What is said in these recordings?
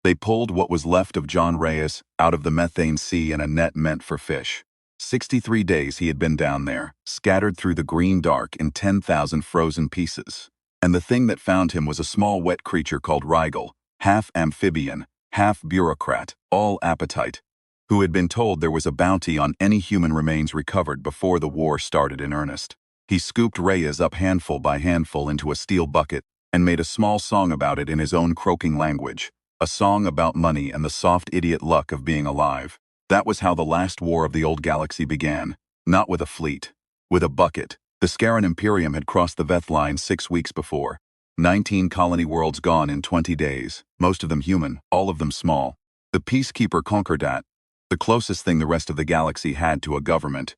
They pulled what was left of John Reyes out of the methane sea in a net meant for fish. 63 days he had been down there, scattered through the green dark in 10,000 frozen pieces. And the thing that found him was a small wet creature called Rigel, half amphibian, half bureaucrat, all appetite, who had been told there was a bounty on any human remains recovered before the war started in earnest. He scooped Reyes up handful by handful into a steel bucket and made a small song about it in his own croaking language, a song about money and the soft idiot luck of being alive. That was how the last war of the old galaxy began, not with a fleet, with a bucket. The Scaran Imperium had crossed the Veth line 6 weeks before. 19 colony worlds gone in 20 days, most of them human, all of them small. The Peacekeeper Concordat, the closest thing the rest of the galaxy had to a government,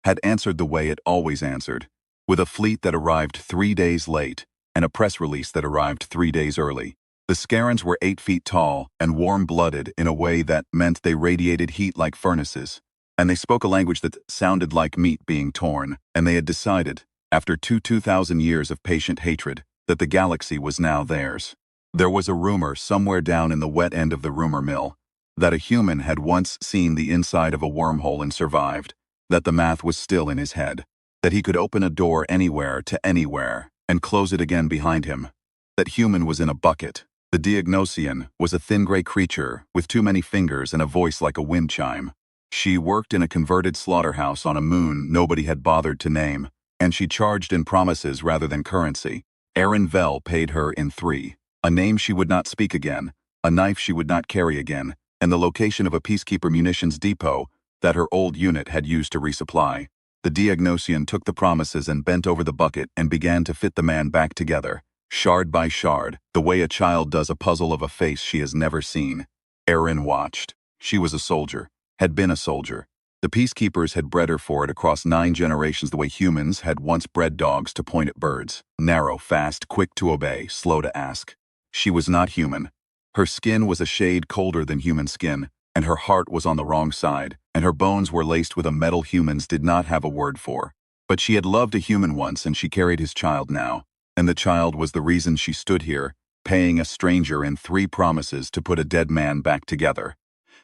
had answered the way it always answered, with a fleet that arrived 3 days late and a press release that arrived 3 days early. The Scarans were 8 feet tall and warm-blooded in a way that meant they radiated heat like furnaces, and they spoke a language that sounded like meat being torn, and they had decided, after 2,000 years of patient hatred, that the galaxy was now theirs. There was a rumor somewhere down in the wet end of the rumor mill that a human had once seen the inside of a wormhole and survived, that the math was still in his head, that he could open a door anywhere to anywhere and close it again behind him, that human was in a bucket. The Diagnosian was a thin gray creature with too many fingers and a voice like a wind chime. She worked in a converted slaughterhouse on a moon nobody had bothered to name, and she charged in promises rather than currency. Aaron Vell paid her in 3, a name she would not speak again, a knife she would not carry again, and the location of a Peacekeeper munitions depot that her old unit had used to resupply. The Diagnosian took the promises and bent over the bucket and began to fit the man back together, shard by shard, the way a child does a puzzle of a face she has never seen. Erin watched. She was a soldier, had been a soldier. The Peacekeepers had bred her for it across 9 generations the way humans had once bred dogs to point at birds. Narrow, fast, quick to obey, slow to ask. She was not human. Her skin was a shade colder than human skin, and her heart was on the wrong side, and her bones were laced with a metal humans did not have a word for. But she had loved a human once and she carried his child now. And the child was the reason she stood here, paying a stranger in 3 promises to put a dead man back together.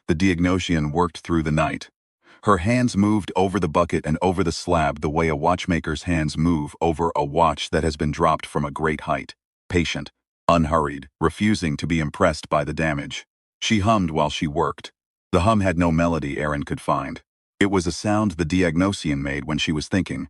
The Diagnosian worked through the night. Her hands moved over the bucket and over the slab the way a watchmaker's hands move over a watch that has been dropped from a great height, patient, unhurried, refusing to be impressed by the damage. She hummed while she worked. The hum had no melody Aaron could find. It was a sound the Diagnosian made when she was thinking.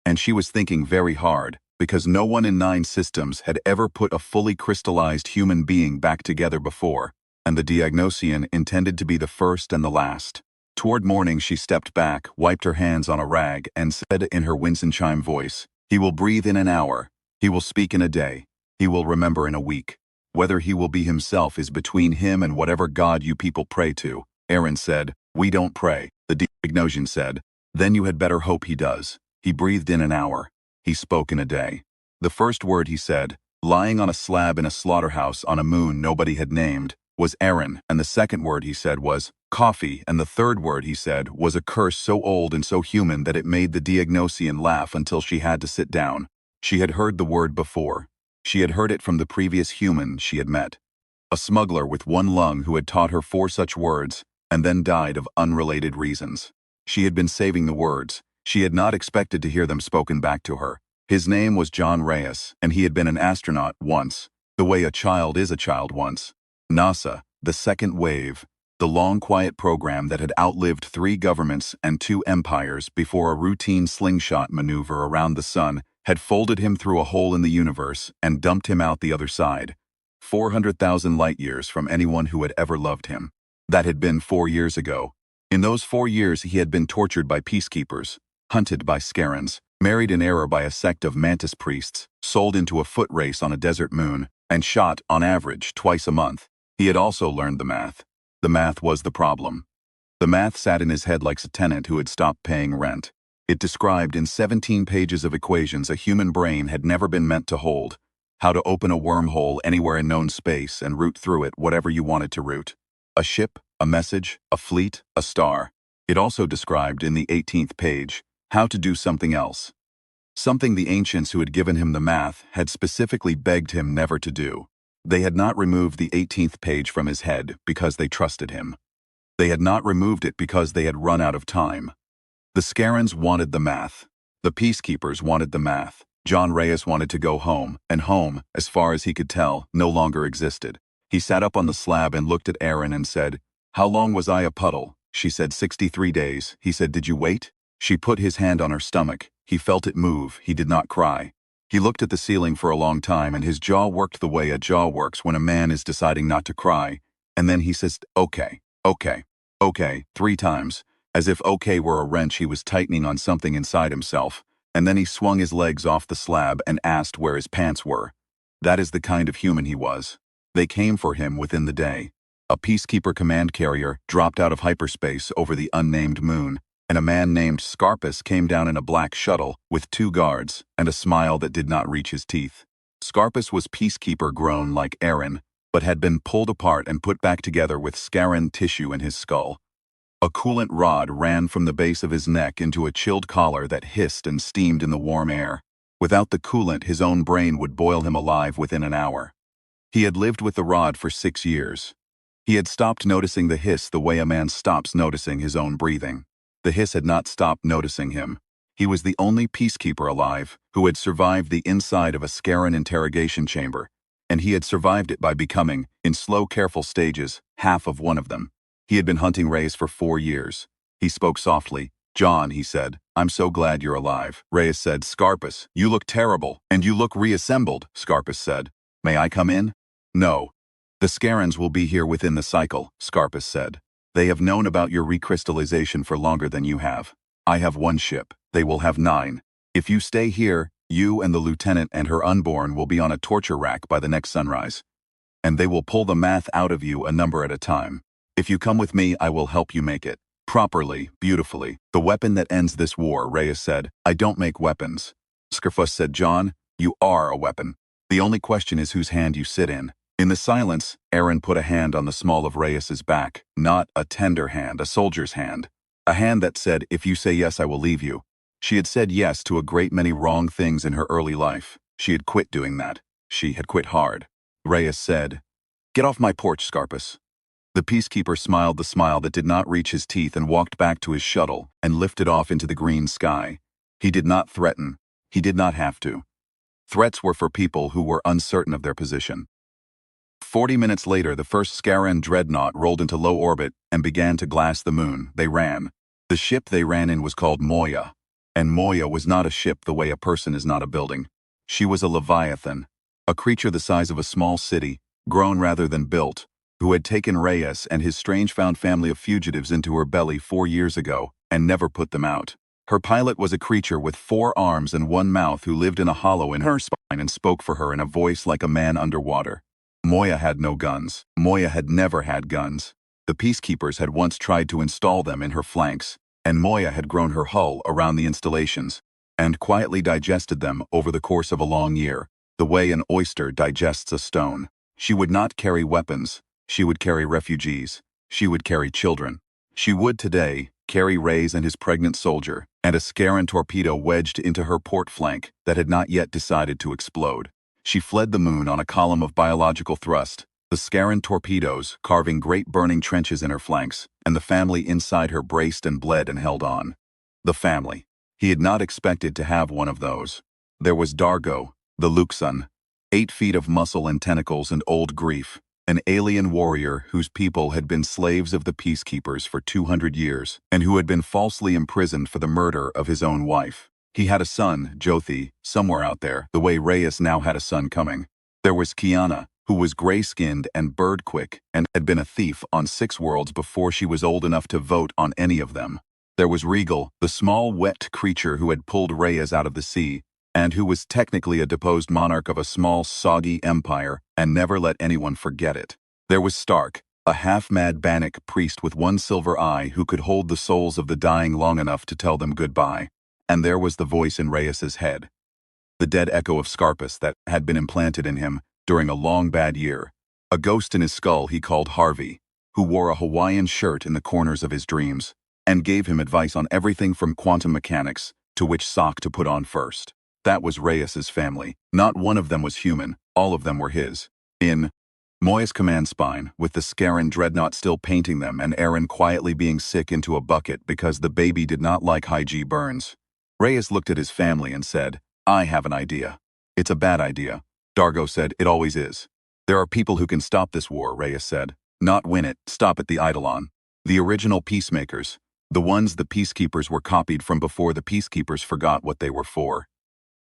And she was thinking very hard, because no one in 9 systems had ever put a fully crystallized human being back together before, and the Diagnosian intended to be the first and the last. Toward morning she stepped back, wiped her hands on a rag, and said in her winsome chime voice, "He will breathe in an hour, he will speak in a day, he will remember in a week. Whether he will be himself is between him and whatever god you people pray to." Aaron said, "We don't pray." The Diagnosian said, "Then you had better hope he does. He breathed in an hour. He spoke in a day." The first word he said, lying on a slab in a slaughterhouse on a moon nobody had named, was Aaron, and the second word he said was coffee, and the third word he said was a curse so old and so human that it made the Diagnosian laugh until she had to sit down. She had heard the word before. She had heard it from the previous human she had met. A smuggler with 1 lung who had taught her 4 such words, and then died of unrelated reasons. She had been saving the words. She had not expected to hear them spoken back to her. His name was John Reyes, and he had been an astronaut once, the way a child is a child once. NASA, the second wave, the long quiet program that had outlived 3 governments and 2 empires before a routine slingshot maneuver around the sun had folded him through a hole in the universe and dumped him out the other side, 400,000 light years from anyone who had ever loved him. That had been 4 years ago. In those 4 years he had been tortured by peacekeepers, hunted by Scarans, married in error by a sect of mantis priests, sold into a foot race on a desert moon, and shot, on average, twice a month. He had also learned the math. The math was the problem. The math sat in his head like a tenant who had stopped paying rent. It described in 17 pages of equations a human brain had never been meant to hold, how to open a wormhole anywhere in known space and route through it whatever you wanted to route. A ship, a message, a fleet, a star. It also described in the 18th page how to do something else. Something the ancients who had given him the math had specifically begged him never to do. They had not removed the 18th page from his head because they trusted him. They had not removed it because they had run out of time. The Scarans wanted the math. The peacekeepers wanted the math. John Reyes wanted to go home, and home, as far as he could tell, no longer existed. He sat up on the slab and looked at Erin and said, "How long was I a puddle?" She said, 63 days. He said, "Did you wait?" She put his hand on her stomach. He felt it move. He did not cry. He looked at the ceiling for a long time, and his jaw worked the way a jaw works when a man is deciding not to cry. And then he says, "Okay, okay, okay," 3 times, as if okay were a wrench he was tightening on something inside himself. And then he swung his legs off the slab and asked where his pants were. That is the kind of human he was. They came for him within the day. A peacekeeper command carrier dropped out of hyperspace over the unnamed moon, and a man named Scarpus came down in a black shuttle with 2 guards and a smile that did not reach his teeth. Scarpus was peacekeeper grown like Erin, but had been pulled apart and put back together with Scaran tissue in his skull. A coolant rod ran from the base of his neck into a chilled collar that hissed and steamed in the warm air. Without the coolant, his own brain would boil him alive within an hour. He had lived with the rod for 6 years. He had stopped noticing the hiss the way a man stops noticing his own breathing. The hiss had not stopped noticing him. He was the only peacekeeper alive who had survived the inside of a Scaran interrogation chamber, and he had survived it by becoming, in slow, careful stages, half of one of them. He had been hunting Reyes for 4 years. He spoke softly. "John," he said, "I'm so glad you're alive." Reyes said, "Scarpus, you look terrible, and you look reassembled," Scarpus said. "May I come in?" "No. The Scarans will be here within the cycle," Scarpus said. "They have known about your recrystallization for longer than you have. I have 1 ship. They will have 9. If you stay here, you and the lieutenant and her unborn will be on a torture rack by the next sunrise. And they will pull the math out of you a number at a time. If you come with me, I will help you make it. Properly, beautifully. The weapon that ends this war," Reyes said. "I don't make weapons." Scarpus said, "John, you are a weapon. The only question is whose hand you sit in." In the silence, Erin put a hand on the small of Reyes's back, not a tender hand, a soldier's hand. A hand that said, "If you say yes, I will leave you." She had said yes to a great many wrong things in her early life. She had quit doing that. She had quit hard. Reyes said, "Get off my porch, Scarpus." The peacekeeper smiled the smile that did not reach his teeth and walked back to his shuttle and lifted off into the green sky. He did not threaten. He did not have to. Threats were for people who were uncertain of their position. 40 minutes later, the first Scaran dreadnought rolled into low orbit and began to glass the moon. They ran. The ship they ran in was called Moya. And Moya was not a ship the way a person is not a building. She was a leviathan, a creature the size of a small city, grown rather than built, who had taken Reyes and his strange found family of fugitives into her belly 4 years ago and never put them out. Her pilot was a creature with 4 arms and 1 mouth who lived in a hollow in her spine and spoke for her in a voice like a man underwater. Moya had no guns. Moya had never had guns. The peacekeepers had once tried to install them in her flanks, and Moya had grown her hull around the installations and quietly digested them over the course of a long year, the way an oyster digests a stone. She would not carry weapons. She would carry refugees. She would carry children. She would today carry Reyes and his pregnant soldier and a Scaran torpedo wedged into her port flank that had not yet decided to explode. She fled the moon on a column of biological thrust, the Scaran torpedoes carving great burning trenches in her flanks, and the family inside her braced and bled and held on. The family. He had not expected to have one of those. There was Dargo, the Luxon, 8 feet of muscle and tentacles and old grief, an alien warrior whose people had been slaves of the peacekeepers for 200 years, and who had been falsely imprisoned for the murder of his own wife. He had a son, Jothi, somewhere out there, the way Reyes now had a son coming. There was Kiana, who was gray-skinned and bird-quick, and had been a thief on 6 worlds before she was old enough to vote on any of them. There was Regal, the small, wet creature who had pulled Reyes out of the sea, and who was technically a deposed monarch of a small, soggy empire and never let anyone forget it. There was Stark, a half-mad Bannock priest with 1 silver eye who could hold the souls of the dying long enough to tell them goodbye. And there was the voice in Reyes's head, the dead echo of Scarpus that had been implanted in him during a long bad year, a ghost in his skull he called Harvey, who wore a Hawaiian shirt in the corners of his dreams, and gave him advice on everything from quantum mechanics to which sock to put on first. That was Reyes's family. Not one of them was human, all of them were his. In Moya's command spine, with the Scarran dreadnought still painting them and Aaron quietly being sick into a bucket because the baby did not like high-G burns, Reyes looked at his family and said, "I have an idea." "It's a bad idea." Dargo said, "It always is." "There are people who can stop this war," Reyes said. "Not win it, stop it." The Eidolon. The original peacemakers. The ones the peacekeepers were copied from before the peacekeepers forgot what they were for.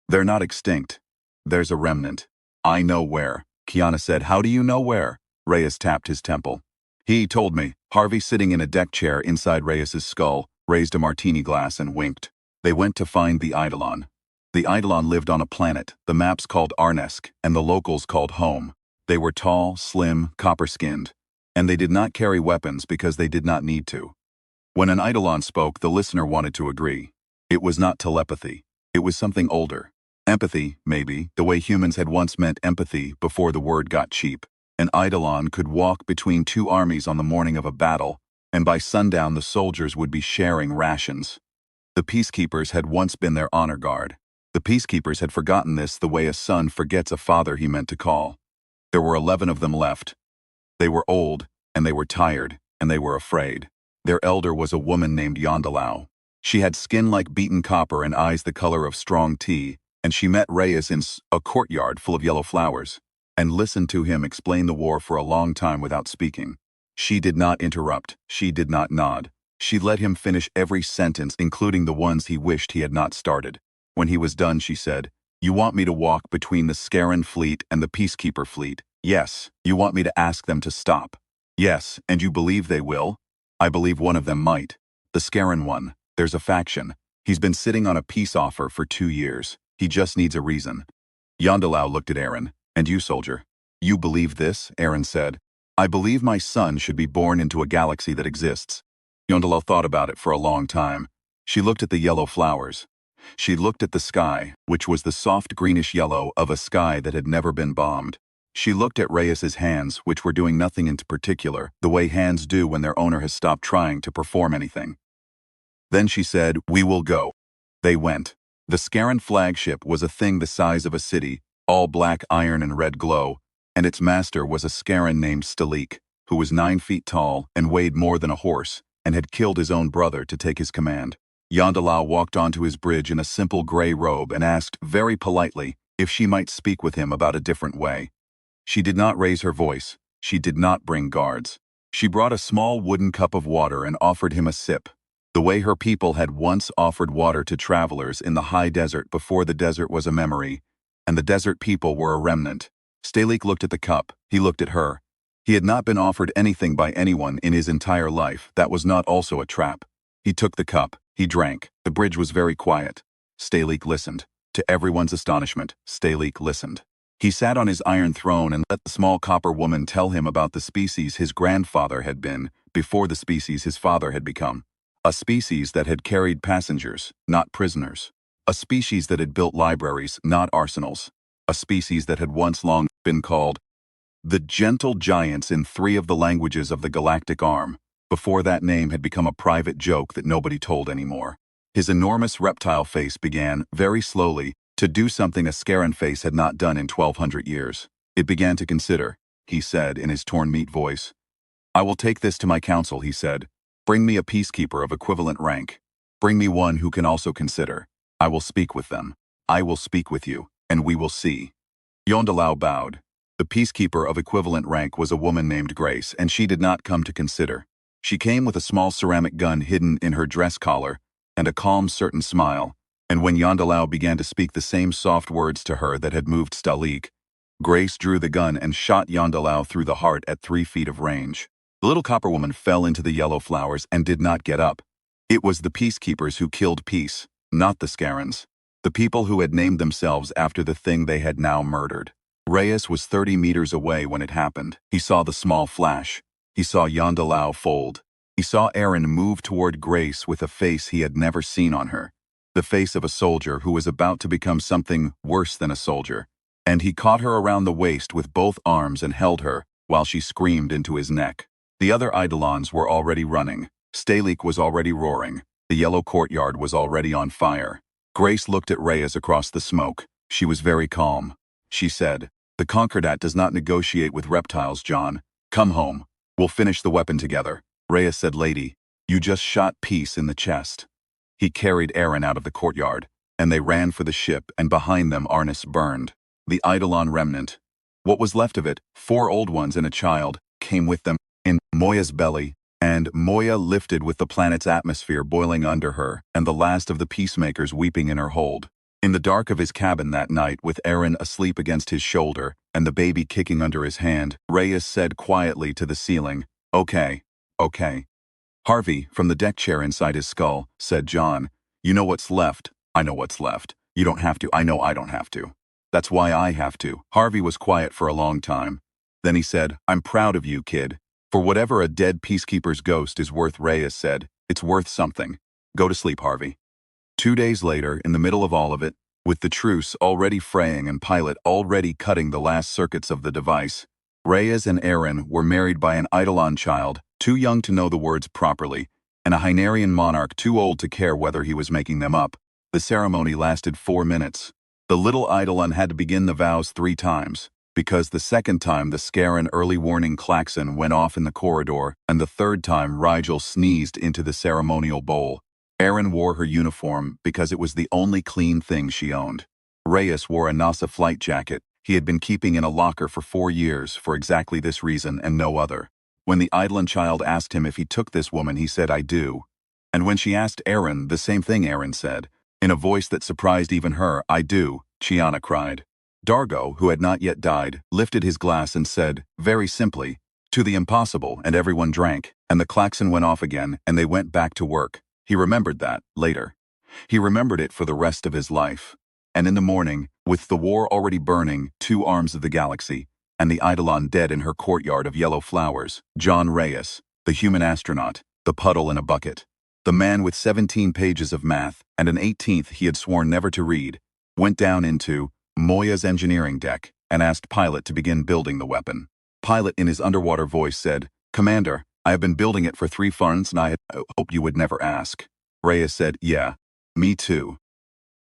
They're not extinct. There's a remnant. "I know where." Kiana said, "How do you know where?" Reyes tapped his temple. "He told me." Harvey, sitting in a deck chair inside Reyes's skull, raised a martini glass and winked. "They went to find the Eidolon. The Eidolon lived on a planet, the maps called Arnesk, and the locals called home. They were tall, slim, copper-skinned. And they did not carry weapons because they did not need to." When an Eidolon spoke, the listener wanted to agree. It was not telepathy. It was something older. Empathy, maybe, the way humans had once meant empathy before the word got cheap. An Eidolon could walk between two armies on the morning of a battle, and by sundown the soldiers would be sharing rations. The peacekeepers had once been their honor guard. The peacekeepers had forgotten this the way a son forgets a father he meant to call. There were 11 of them left. They were old, and they were tired, and they were afraid. Their elder was a woman named Yondalau. She had skin like beaten copper and eyes the color of strong tea, and she met Reyes in a courtyard full of yellow flowers, and listened to him explain the war for a long time without speaking. She did not interrupt. She did not nod. She let him finish every sentence, including the ones he wished he had not started. When he was done, she said, "You want me to walk between the Scarran fleet and the Peacekeeper fleet? Yes. You want me to ask them to stop? Yes. And you believe they will?" "I believe one of them might. The Scarran one. There's a faction. He's been sitting on a peace offer for 2 years. He just needs a reason." Yondalau looked at Aaron. "And you, soldier?" "You believe this?" Aaron said. "I believe my son should be born into a galaxy that exists." Yondalau thought about it for a long time. She looked at the yellow flowers. She looked at the sky, which was the soft greenish yellow of a sky that had never been bombed. She looked at Reyes's hands, which were doing nothing in particular, the way hands do when their owner has stopped trying to perform anything. Then she said, "We will go." They went. The Scarran flagship was a thing the size of a city, all black iron and red glow, and its master was a Scarran named Stalik, who was 9 feet tall and weighed more than a horse, and had killed his own brother to take his command. Yondalau walked onto his bridge in a simple gray robe and asked, very politely, if she might speak with him about a different way. She did not raise her voice. She did not bring guards. She brought a small wooden cup of water and offered him a sip, the way her people had once offered water to travelers in the high desert before the desert was a memory, and the desert people were a remnant. Stalik looked at the cup. He looked at her. He had not been offered anything by anyone in his entire life that was not also a trap. He took the cup. He drank. The bridge was very quiet. Stalik listened. To everyone's astonishment, Stalik listened. He sat on his iron throne and let the small copper woman tell him about the species his grandfather had been before the species his father had become. A species that had carried passengers, not prisoners. A species that had built libraries, not arsenals. A species that had once long been called the gentle giants in 3 of the languages of the galactic arm, before that name had become a private joke that nobody told anymore. His enormous reptile face began, very slowly, to do something a Scarran face had not done in 1200 years. It began to consider, he said in his torn meat voice. "I will take this to my council," he said. "Bring me a peacekeeper of equivalent rank. Bring me one who can also consider. I will speak with them. I will speak with you, and we will see." Yondalau bowed. The peacekeeper of equivalent rank was a woman named Grace, and she did not come to consider. She came with a small ceramic gun hidden in her dress collar, and a calm, certain smile, and when Yondalau began to speak the same soft words to her that had moved Stalik, Grace drew the gun and shot Yondalau through the heart at 3 feet of range. The little copper woman fell into the yellow flowers and did not get up. It was the peacekeepers who killed peace, not the Scarrans. The people who had named themselves after the thing they had now murdered. Reyes was 30 meters away when it happened. He saw the small flash. He saw Yondalau fold. He saw Aaron move toward Grace with a face he had never seen on her. The face of a soldier who was about to become something worse than a soldier. And he caught her around the waist with both arms and held her while she screamed into his neck. The other Eidolons were already running. Stalik was already roaring. The yellow courtyard was already on fire. Grace looked at Reyes across the smoke. She was very calm. She said, The Concordat does not negotiate with reptiles, John. Come home. We'll finish the weapon together. Reyes said, Lady, you just shot Peace in the chest. He carried Aaron out of the courtyard, and they ran for the ship, and behind them Arnis burned. The Eidolon remnant. What was left of it, 4 old ones and a child, came with them in Moya's belly, and Moya lifted with the planet's atmosphere boiling under her, and the last of the peacemakers weeping in her hold. In the dark of his cabin that night, with Aaron asleep against his shoulder, and the baby kicking under his hand, Reyes said quietly to the ceiling, Okay. Harvey, from the deck chair inside his skull, said, John, you know what's left. I know what's left. You don't have to. I know I don't have to. That's why I have to. Harvey was quiet for a long time. Then he said, I'm proud of you, kid. For whatever a dead peacekeeper's ghost is worth, Reyes said, it's worth something. Go to sleep, Harvey. 2 days later, in the middle of all of it, with the truce already fraying and Pilot already cutting the last circuits of the device, Reyes and Aaron were married by an Eidolon child, too young to know the words properly, and a Hynarian monarch too old to care whether he was making them up. The ceremony lasted 4 minutes. The little Eidolon had to begin the vows 3 times, because the second time the Scaran early warning klaxon went off in the corridor, and the third time Rigel sneezed into the ceremonial bowl. Aaron wore her uniform because it was the only clean thing she owned. Reyes wore a NASA flight jacket he had been keeping in a locker for 4 years for exactly this reason and no other. When the Eidolon child asked him if he took this woman, he said, I do. And when she asked Aaron, the same thing Aaron said. In a voice that surprised even her, I do, Chiana cried. Dargo, who had not yet died, lifted his glass and said, very simply, to the impossible, and everyone drank, and the klaxon went off again, and they went back to work. He remembered that, later. He remembered it for the rest of his life. And in the morning, with the war already burning 2 arms of the galaxy, and the Eidolon dead in her courtyard of yellow flowers, John Reyes, the human astronaut, the puddle in a bucket, the man with 17 pages of math and an 18th he had sworn never to read, went down into Moya's engineering deck and asked Pilot to begin building the weapon. Pilot, in his underwater voice, said, Commander, I have been building it for 3 months and I had hoped you would never ask. Reyes said, yeah, me too.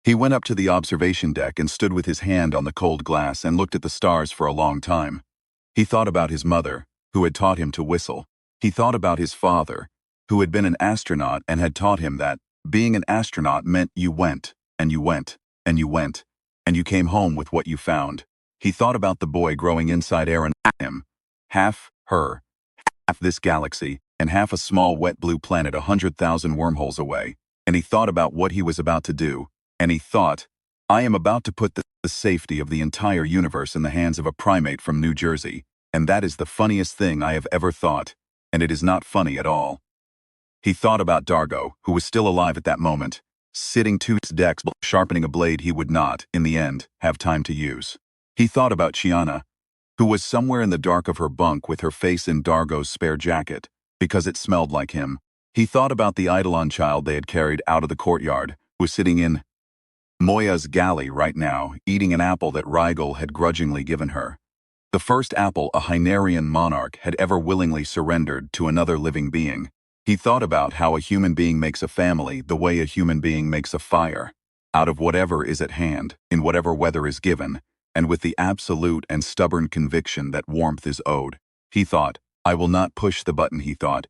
He went up to the observation deck and stood with his hand on the cold glass and looked at the stars for a long time. He thought about his mother, who had taught him to whistle. He thought about his father, who had been an astronaut and had taught him that being an astronaut meant you went, and you went, and you went, and you came home with what you found. He thought about the boy growing inside Aaron, him, half her, half this galaxy, and half a small wet blue planet 100,000 wormholes away. And he thought about what he was about to do. And he thought, I am about to put the safety of the entire universe in the hands of a primate from New Jersey, and that is the funniest thing I have ever thought, and it is not funny at all. He thought about Dargo, who was still alive at that moment, sitting to his decks sharpening a blade he would not, in the end, have time to use. He thought about Chiana, who was somewhere in the dark of her bunk with her face in Dargo's spare jacket, because it smelled like him. He thought about the Eidolon child they had carried out of the courtyard, who was sitting in Moya's galley right now, eating an apple that Rigel had grudgingly given her. The first apple a Hynarian monarch had ever willingly surrendered to another living being. He thought about how a human being makes a family the way a human being makes a fire, out of whatever is at hand, in whatever weather is given, and with the absolute and stubborn conviction that warmth is owed. He thought, I will not push the button, he thought.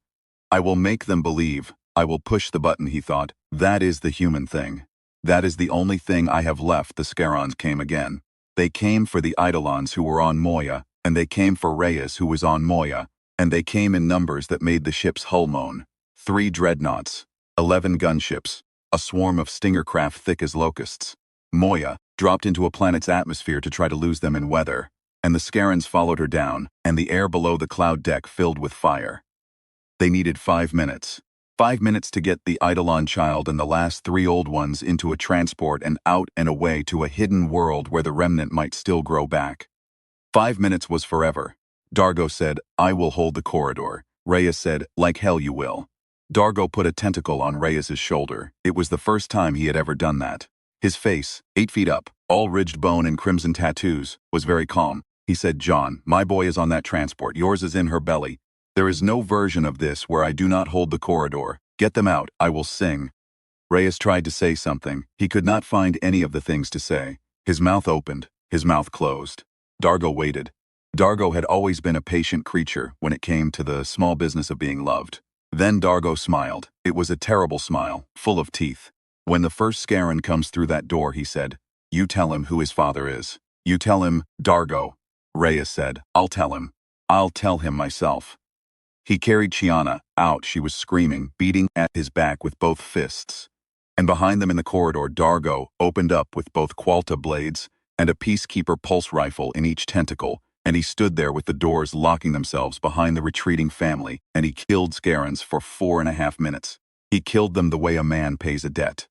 I will make them believe. I will push the button, he thought. That is the human thing. That is the only thing I have left. The Scarons came again. They came for the Eidolons who were on Moya, and they came for Reyes who was on Moya, and they came in numbers that made the ship's hull moan. 3 dreadnoughts, 11 gunships, a swarm of stinger craft thick as locusts. Moya dropped into a planet's atmosphere to try to lose them in weather, and the Scarons followed her down, and the air below the cloud deck filled with fire. They needed 5 minutes. 5 minutes to get the Eidolon child and the last 3 old ones into a transport and out and away to a hidden world where the remnant might still grow back. 5 minutes was forever. Dargo said, I will hold the corridor. Reyes said, like hell you will. Dargo put a tentacle on Reyes's shoulder. It was the first time he had ever done that. His face, 8 feet up, all ridged bone and crimson tattoos, was very calm. He said, John, my boy is on that transport. Yours is in her belly. There is no version of this where I do not hold the corridor. Get them out, I will sing. Reyes tried to say something. He could not find any of the things to say. His mouth opened, his mouth closed. Dargo waited. Dargo had always been a patient creature when it came to the small business of being loved. Then Dargo smiled. It was a terrible smile, full of teeth. When the first Scaran comes through that door, he said, "You tell him who his father is. You tell him, Dargo." Reyes said, "I'll tell him. I'll tell him myself." He carried Chiana out. She was screaming, beating at his back with both fists. And behind them in the corridor, Dargo opened up with both Qualta blades and a Peacekeeper pulse rifle in each tentacle, and he stood there with the doors locking themselves behind the retreating family, and he killed Scarans for 4.5 minutes. He killed them the way a man pays a debt.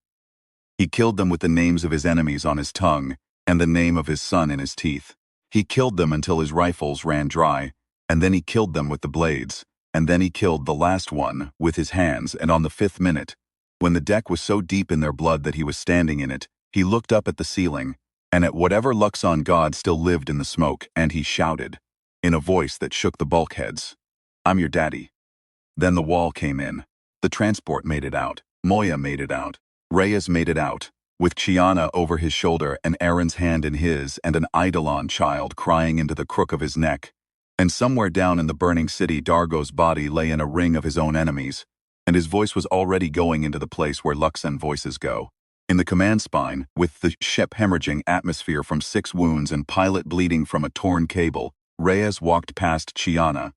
He killed them with the names of his enemies on his tongue and the name of his son in his teeth. He killed them until his rifles ran dry, and then he killed them with the blades, and then he killed the last one with his hands, and on the 5th minute, when the deck was so deep in their blood that he was standing in it, he looked up at the ceiling, and at whatever Luxon god still lived in the smoke, and he shouted, in a voice that shook the bulkheads, "I'm your daddy." Then the wall came in. The transport made it out. Moya made it out. Reyes made it out, with Chiana over his shoulder and Aaron's hand in his and an Eidolon child crying into the crook of his neck. And somewhere down in the burning city, Dargo's body lay in a ring of his own enemies, and his voice was already going into the place where Luxon voices go. In the command spine, with the ship hemorrhaging atmosphere from 6 wounds and pilot bleeding from a torn cable, Reyes walked past Chiana,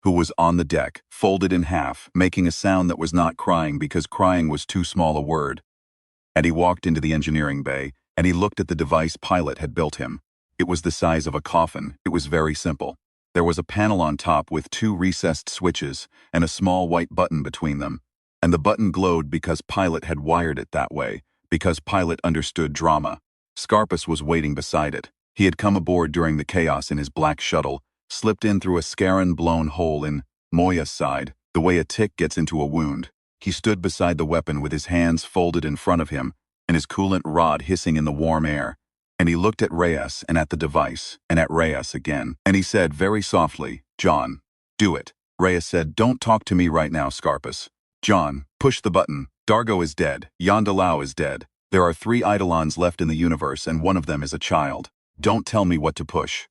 who was on the deck, folded in half, making a sound that was not crying because crying was too small a word. And he walked into the engineering bay, and he looked at the device Pilot had built him. It was the size of a coffin. It was very simple. There was a panel on top with 2 recessed switches and a small white button between them. And the button glowed because Pilot had wired it that way, because Pilot understood drama. Scarpus was waiting beside it. He had come aboard during the chaos in his black shuttle, slipped in through a Scaran-blown hole in Moya's side, the way a tick gets into a wound. He stood beside the weapon with his hands folded in front of him and his coolant rod hissing in the warm air. And he looked at Reyes and at the device and at Reyes again. And he said very softly, "John, do it." Reyes said, "Don't talk to me right now, Scarpus. John, push the button. Dargo is dead. Yondalau is dead. There are 3 Eidolons left in the universe and one of them is a child. Don't tell me what to push."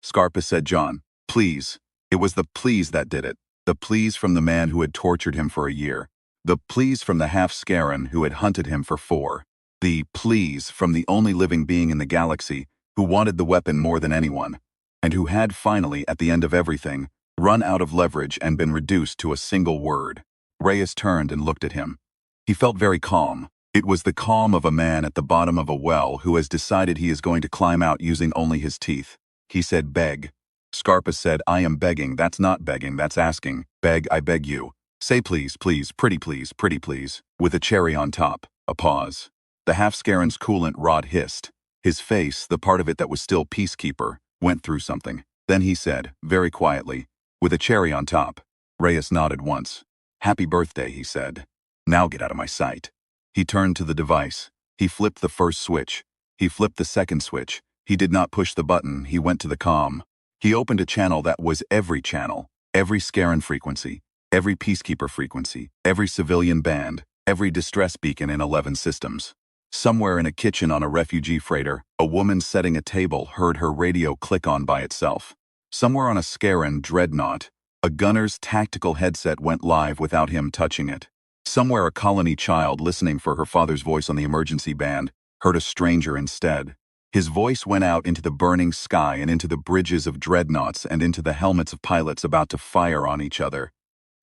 Scarpus said, "John, please." It was the please that did it. The please from the man who had tortured him for a year. The please from the half-Scaran who had hunted him for 4. The please from the only living being in the galaxy who wanted the weapon more than anyone, and who had finally, at the end of everything, run out of leverage and been reduced to a single word. Reyes turned and looked at him. He felt very calm. It was the calm of a man at the bottom of a well who has decided he is going to climb out using only his teeth. He said, "Beg." Scarpus said, "I am begging. That's not begging, that's asking. Beg, I beg you. Say please, please, pretty please, with a cherry on top." A pause. The half-Scaran's coolant rod hissed. His face, the part of it that was still Peacekeeper, went through something. Then he said, very quietly, "With a cherry on top." Reyes nodded once. "Happy birthday," he said. "Now get out of my sight." He turned to the device. He flipped the first switch. He flipped the second switch. He did not push the button. He went to the comm. He opened a channel that was every channel, every Scaran frequency, every Peacekeeper frequency, every civilian band, every distress beacon in 11 systems. Somewhere in a kitchen on a refugee freighter, a woman setting a table heard her radio click on by itself. Somewhere on a Scaran dreadnought, a gunner's tactical headset went live without him touching it. Somewhere a colony child listening for her father's voice on the emergency band heard a stranger instead. His voice went out into the burning sky and into the bridges of dreadnoughts and into the helmets of pilots about to fire on each other.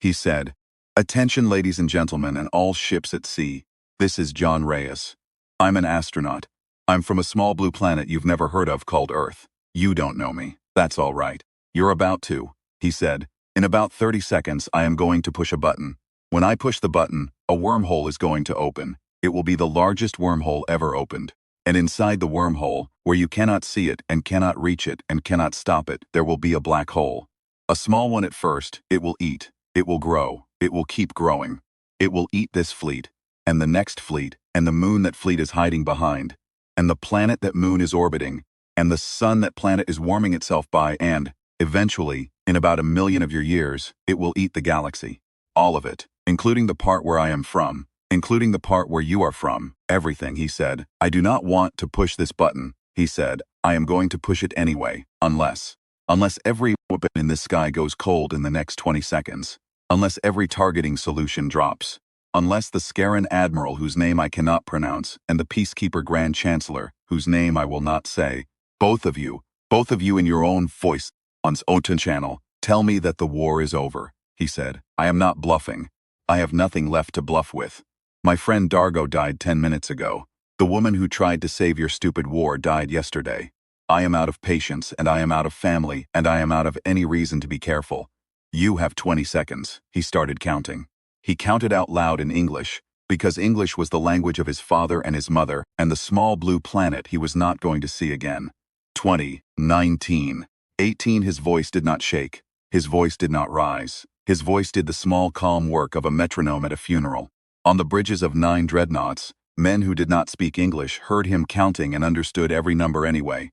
He said, "Attention, ladies and gentlemen, and all ships at sea. This is John Reyes. I'm an astronaut. I'm from a small blue planet you've never heard of called Earth. You don't know me. That's all right. You're about to," he said. "In about 30 seconds, I am going to push a button. When I push the button, a wormhole is going to open. It will be the largest wormhole ever opened. And inside the wormhole, where you cannot see it and cannot reach it and cannot stop it, there will be a black hole. A small one at first. It will eat. It will grow. It will keep growing. It will eat this fleet, and the next fleet, and the moon that fleet is hiding behind, and the planet that moon is orbiting, and the sun that planet is warming itself by, and, eventually, in about 1,000,000 of your years, it will eat the galaxy. All of it, including the part where I am from, including the part where you are from, everything," he said. "I do not want to push this button," he said. I am going to push it anyway, unless every weapon in this sky goes cold in the next 20 seconds. Unless every targeting solution drops. Unless the Scaran Admiral whose name I cannot pronounce and the Peacekeeper Grand Chancellor whose name I will not say, both of you in your own voice, on Oten channel, tell me that the war is over, he said. I am not bluffing. I have nothing left to bluff with. My friend Dargo died 10 minutes ago. The woman who tried to save your stupid war died yesterday. I am out of patience, and I am out of family, and I am out of any reason to be careful. You have 20 seconds. He started counting. He counted out loud in English, because English was the language of his father and his mother, and the small blue planet he was not going to see again. 20, 19, 18. His voice did not shake. His voice did not rise. His voice did the small, calm work of a metronome at a funeral. On the bridges of 9 dreadnoughts, men who did not speak English heard him counting and understood every number anyway.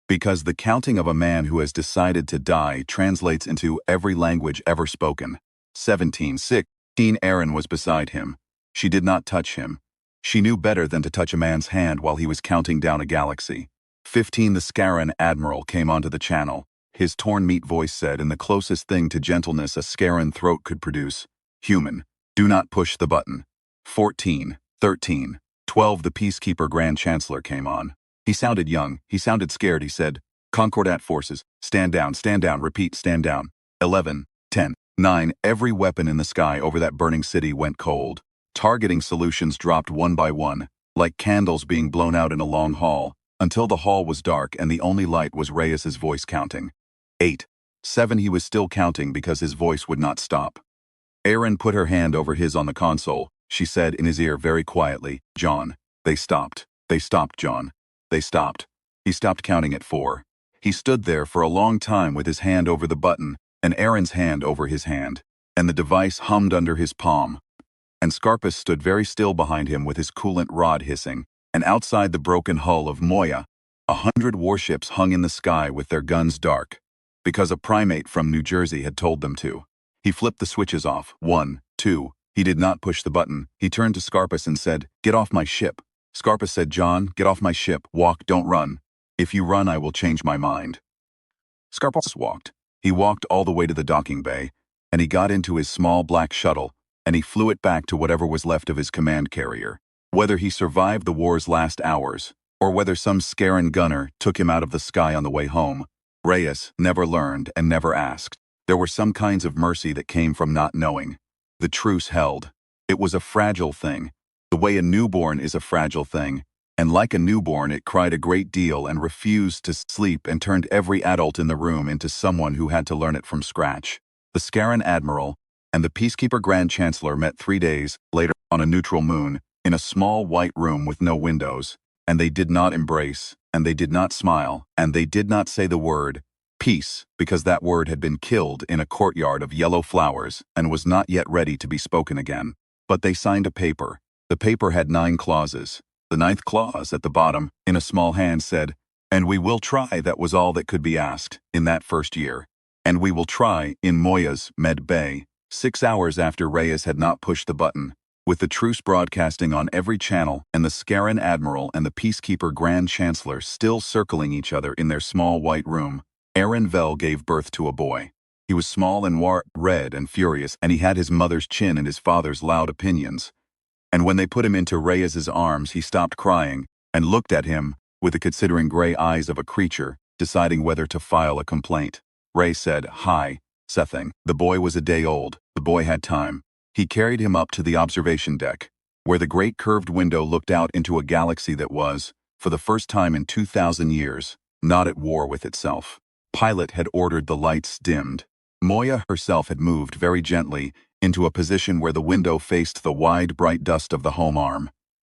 Because the counting of a man who has decided to die translates into every language ever spoken. 17, 16. Erin was beside him. She did not touch him. She knew better than to touch a man's hand while he was counting down a galaxy. 15. The Scaran Admiral came onto the channel. His torn meat voice said in the closest thing to gentleness a Scaran throat could produce, "Human, do not push the button." 14, 13, 12. The Peacekeeper Grand Chancellor came on. He sounded young. He sounded scared. He said, "Concordat forces, stand down, repeat, stand down." 11, 10, 9. Every weapon in the sky over that burning city went cold. Targeting solutions dropped one by one, like candles being blown out in a long hall, until the hall was dark and the only light was Reyes's voice counting. 8, 7. He was still counting because his voice would not stop. Erin put her hand over his on the console. She said in his ear very quietly, "John, they stopped. They stopped, John. They stopped." He stopped counting at 4. He stood there for a long time with his hand over the button and Erin's hand over his hand, and the device hummed under his palm. And Scarpus stood very still behind him with his coolant rod hissing, and outside the broken hull of Moya, 100 warships hung in the sky with their guns dark, because a primate from New Jersey had told them to. He flipped the switches off. 1, 2. He did not push the button. He turned to Scarpus and said, "Get off my ship." Scarpus said, "John, get off my ship. Walk, don't run. If you run, I will change my mind." Scarpus walked. He walked all the way to the docking bay, and he got into his small black shuttle, and he flew it back to whatever was left of his command carrier. Whether he survived the war's last hours, or whether some Scaran gunner took him out of the sky on the way home, Reyes never learned and never asked. There were some kinds of mercy that came from not knowing. The truce held. It was a fragile thing, the way a newborn is a fragile thing, and like a newborn it cried a great deal and refused to sleep and turned every adult in the room into someone who had to learn it from scratch. The Scaran Admiral and the Peacekeeper Grand Chancellor met 3 days later on a neutral moon in a small white room with no windows, and they did not embrace, and they did not smile, and they did not say the word peace, because that word had been killed in a courtyard of yellow flowers and was not yet ready to be spoken again. But they signed a paper. The paper had 9 clauses. The 9th clause at the bottom, in a small hand, said, "And we will try." That was all that could be asked in that first year. And we will try in Moya's Med Bay, 6 hours after Reyes had not pushed the button, with the truce broadcasting on every channel and the Scaran Admiral and the Peacekeeper Grand Chancellor still circling each other in their small white room. Erin Vel gave birth to a boy. He was small and red and furious, and he had his mother's chin and his father's loud opinions. And when they put him into Reyes's arms, he stopped crying and looked at him with the considering gray eyes of a creature, deciding whether to file a complaint. Rey said, "Hi, Sething." The boy was a day old. The boy had time. He carried him up to the observation deck, where the great curved window looked out into a galaxy that was, for the first time in 2,000 years, not at war with itself. Pilot had ordered the lights dimmed. Moya herself had moved very gently into a position where the window faced the wide, bright dust of the home arm,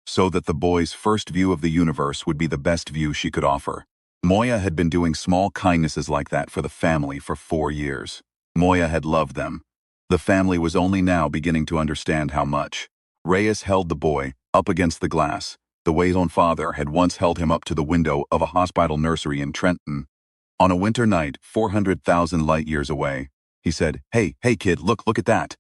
so that the boy's first view of the universe would be the best view she could offer. Moya had been doing small kindnesses like that for the family for 4 years. Moya had loved them. The family was only now beginning to understand how much. Reyes held the boy up against the glass, the way his own father had once held him up to the window of a hospital nursery in Trenton. On a winter night, 400,000 light years away, he said, Hey kid, look at that."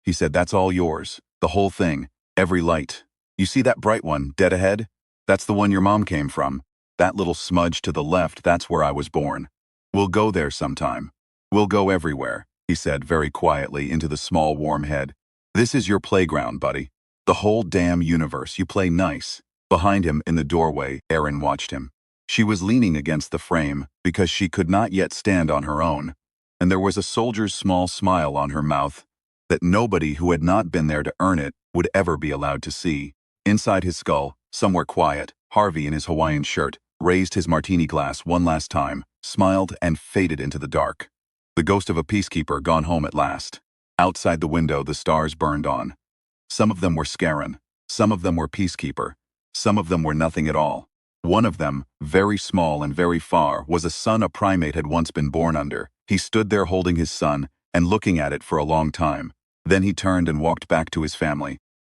He said, "That's all yours. The whole thing. Every light. You see that bright one, dead ahead? That's the one your mom came from. That little smudge to the left, that's where I was born. We'll go there sometime. We'll go everywhere, he said very quietly into the small warm head. This is your playground, buddy. The whole damn universe, you play nice. Behind him in the doorway, Erin watched him. She was leaning against the frame because she could not yet stand on her own, and there was a soldier's small smile on her mouth that nobody who had not been there to earn it would ever be allowed to see. Inside his skull, somewhere quiet, Harvey in his Hawaiian shirt raised his martini glass one last time, smiled, and faded into the dark. The ghost of a peacekeeper gone home at last. Outside the window, the stars burned on. Some of them were Scarron. Some of them were peacekeeper. Some of them were nothing at all. One of them, very small and very far, was a sun a primate had once been born under. He stood there holding his son and looking at it for a long time. Then he turned and walked back to his family.